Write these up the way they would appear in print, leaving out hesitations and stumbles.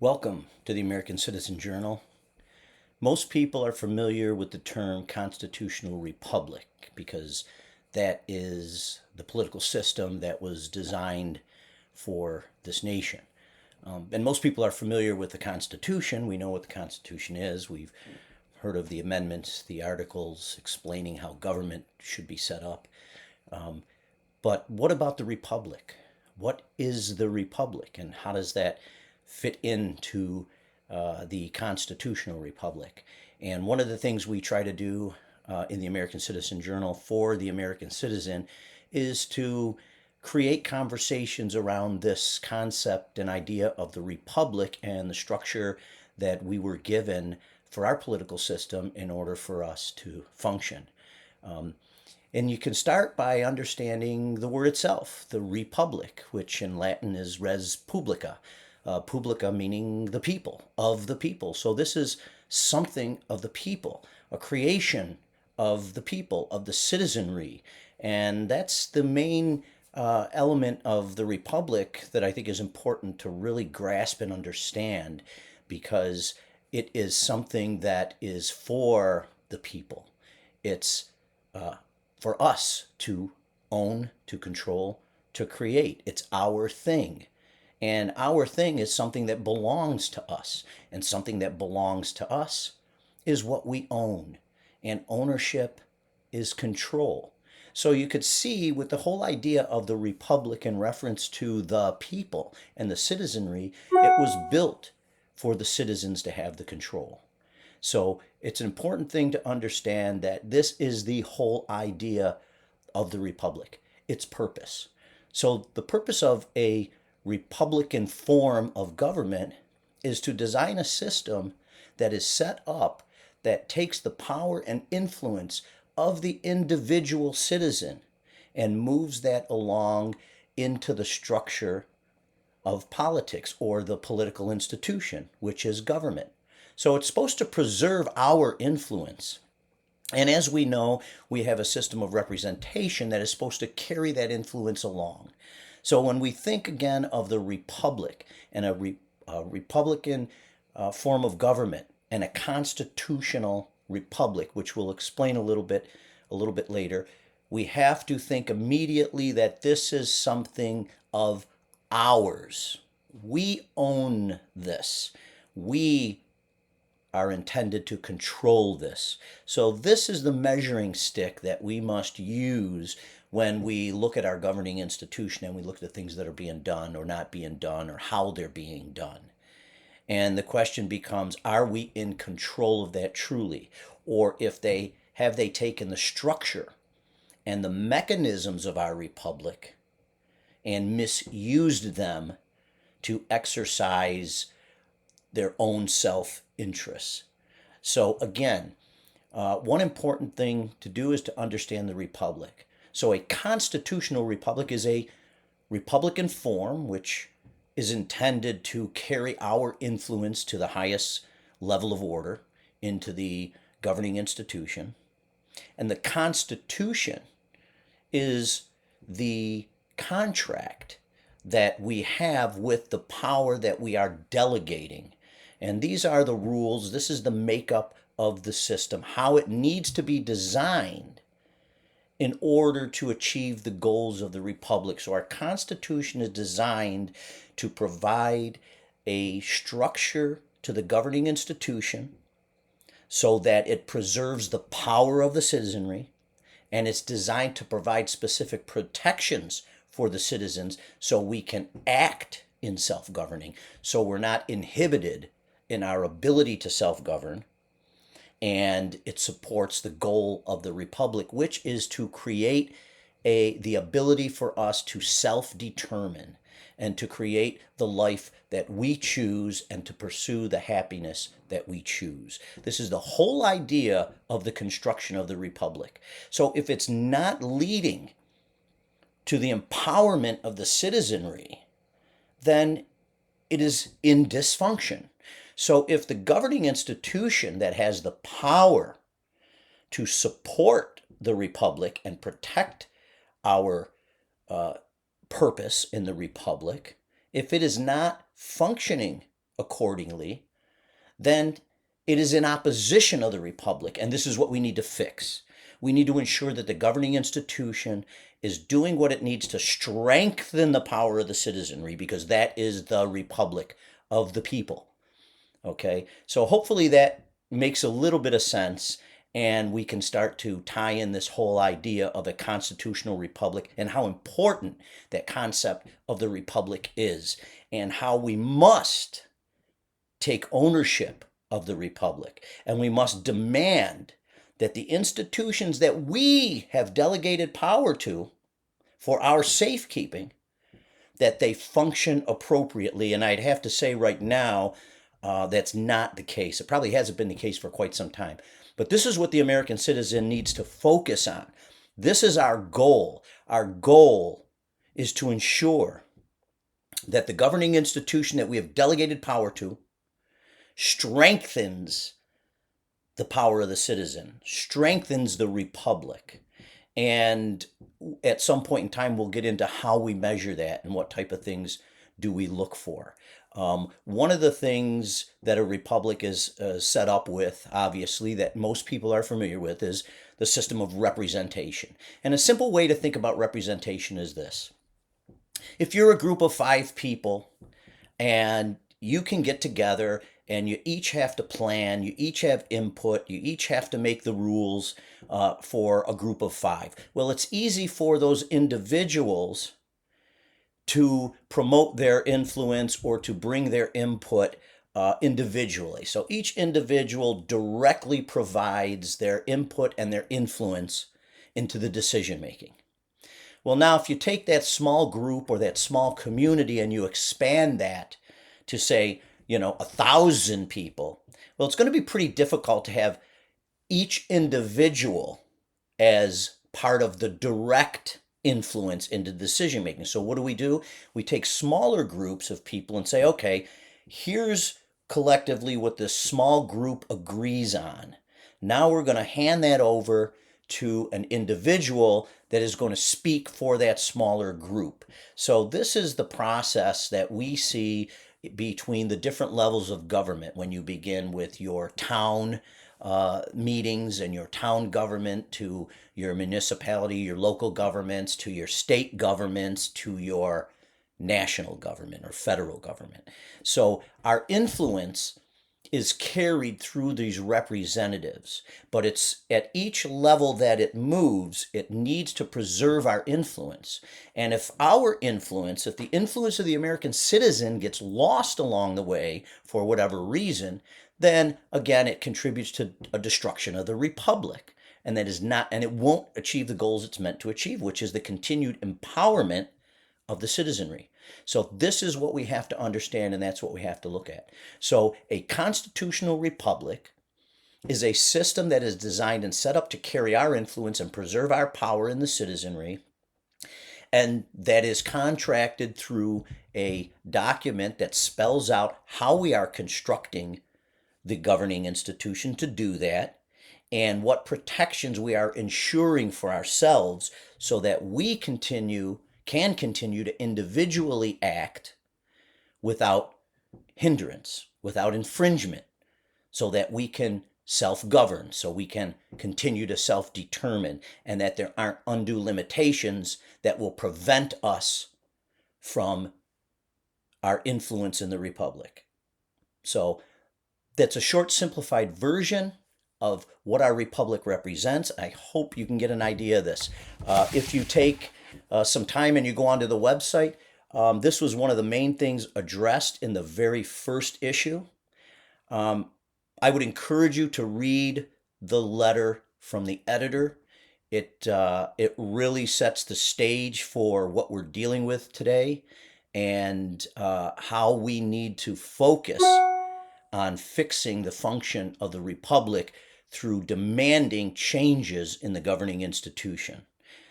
Welcome to the American Citizen Journal. Most people are familiar with the term constitutional republic because that is the political system that was designed for this nation. And most people are familiar with the Constitution. We know what the Constitution is. We've heard of the amendments, the articles explaining how government should be set up. But what about the republic? What is the republic, and how does that fit into the constitutional republic? And one of the things we try to do in the American Citizen Journal for the American citizen is to create conversations around this concept and idea of the republic and the structure that we were given for our political system in order for us to function. And you can start by understanding the word itself, the republic, which in Latin is res publica. Publica meaning the people, of the people. So this is something of the people, a creation of the people, of the citizenry. And that's the main element of the republic that I think is important to really grasp and understand, because it is something that is for the people. It's for us to own, to control, to create. It's our thing. And our thing is something that belongs to us. And something that belongs to us is what we own. And ownership is control. So you could see with the whole idea of the republic in reference to the people and the citizenry, it was built for the citizens to have the control. So it's an important thing to understand that this is the whole idea of the republic, its purpose. So the purpose of a republican form of government is to design a system that is set up that takes the power and influence of the individual citizen and moves that along into the structure of politics or the political institution, which is government. So it's supposed to preserve our influence. And as we know, we have a system of representation that is supposed to carry that influence along. So when we think again of the republic and a republican form of government and a constitutional republic, which we'll explain a little bit later, we have to think immediately that this is something of ours. We own this. We are intended to control this. So this is the measuring stick that we must use when we look at our governing institution and we look at the things that are being done or not being done or how they're being done. And the question becomes, are we in control of that truly? Or if they have they taken the structure and the mechanisms of our republic and misused them to exercise their own self-interests. So again, one important thing to do is to understand the republic. So a constitutional republic is a republican form which is intended to carry our influence to the highest level of order into the governing institution. And the Constitution is the contract that we have with the power that we are delegating. And these are the rules. This is the makeup of the system, how it needs to be designed in order to achieve the goals of the republic. So our Constitution is designed to provide a structure to the governing institution so that it preserves the power of the citizenry, and it's designed to provide specific protections for the citizens so we can act in self-governing, so we're not inhibited in our ability to self-govern. And it supports the goal of the republic, which is to create the ability for us to self-determine and to create the life that we choose and to pursue the happiness that we choose. This is the whole idea of the construction of the republic. So if it's not leading to the empowerment of the citizenry, then it is in dysfunction. So if the governing institution that has the power to support the republic and protect our purpose in the republic, if it is not functioning accordingly, then it is in opposition of the republic. And this is what we need to fix. We need to ensure that the governing institution is doing what it needs to strengthen the power of the citizenry, because that is the republic of the people. Okay, so hopefully that makes a little bit of sense, and we can start to tie in this whole idea of a constitutional republic and how important that concept of the republic is, and how we must take ownership of the republic, and we must demand that the institutions that we have delegated power to for our safekeeping, that they function appropriately. And I'd have to say right now, that's not the case. It probably hasn't been the case for quite some time. But this is what the American citizen needs to focus on. This is our goal. Our goal is to ensure that the governing institution that we have delegated power to strengthens the power of the citizen, strengthens the republic. And at some point in time, we'll get into how we measure that and what type of things do we look for. One of the things that a republic is set up with, obviously, that most people are familiar with, is the system of representation. And a simple way to think about representation is this. If you're a group of 5 people and you can get together and you each have to plan, you each have input, you each have to make the rules for a group of 5. Well, it's easy for those individuals to promote their influence or to bring their input individually. So each individual directly provides their input and their influence into the decision making. Well, now if you take that small group or that small community and you expand that to, say, 1,000 people, well, it's going to be pretty difficult to have each individual as part of the direct influence into decision making. So what do? We take smaller groups of people and say, okay, here's collectively what this small group agrees on. Now we're going to hand that over to an individual that is going to speak for that smaller group. So this is the process that we see between the different levels of government when you begin with your town meetings and your town government, to your municipality, your local governments, to your state governments, to your national government or federal government. So our influence is carried through these representatives, but it's at each level that it moves, it needs to preserve our influence. And if the influence of the American citizen gets lost along the way for whatever reason, then again, it contributes to a destruction of the republic. And it won't achieve the goals it's meant to achieve, which is the continued empowerment of the citizenry. So this is what we have to understand, and that's what we have to look at. So a constitutional republic is a system that is designed and set up to carry our influence and preserve our power in the citizenry, and that is contracted through a document that spells out how we are constructing the governing institution to do that, and what protections we are ensuring for ourselves so that we can continue to individually act without hindrance, without infringement, so that we can self-govern, so we can continue to self-determine, and that there aren't undue limitations that will prevent us from our influence in the republic. So that's a short, simplified version of what our republic represents. I hope you can get an idea of this. If you take some time and you go onto the website, this was one of the main things addressed in the very first issue. I would encourage you to read the letter from the editor. It really sets the stage for what we're dealing with today, and how we need to focus on fixing the function of the republic through demanding changes in the governing institution.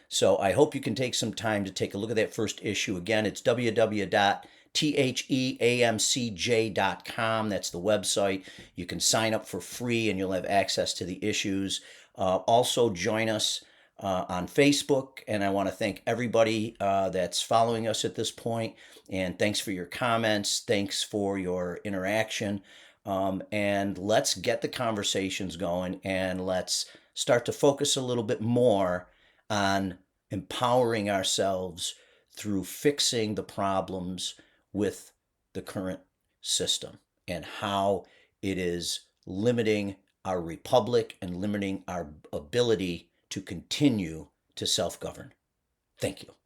So I hope you can take some time to take a look at that first issue. Again, it's www.theamcj.com. That's the website. You can sign up for free and you'll have access to the issues. Also join us on Facebook. And I want to thank everybody that's following us at this point. And thanks for your comments. Thanks for your interaction. And let's get the conversations going, and let's start to focus a little bit more on empowering ourselves through fixing the problems with the current system and how it is limiting our republic and limiting our ability to continue to self govern. Thank you.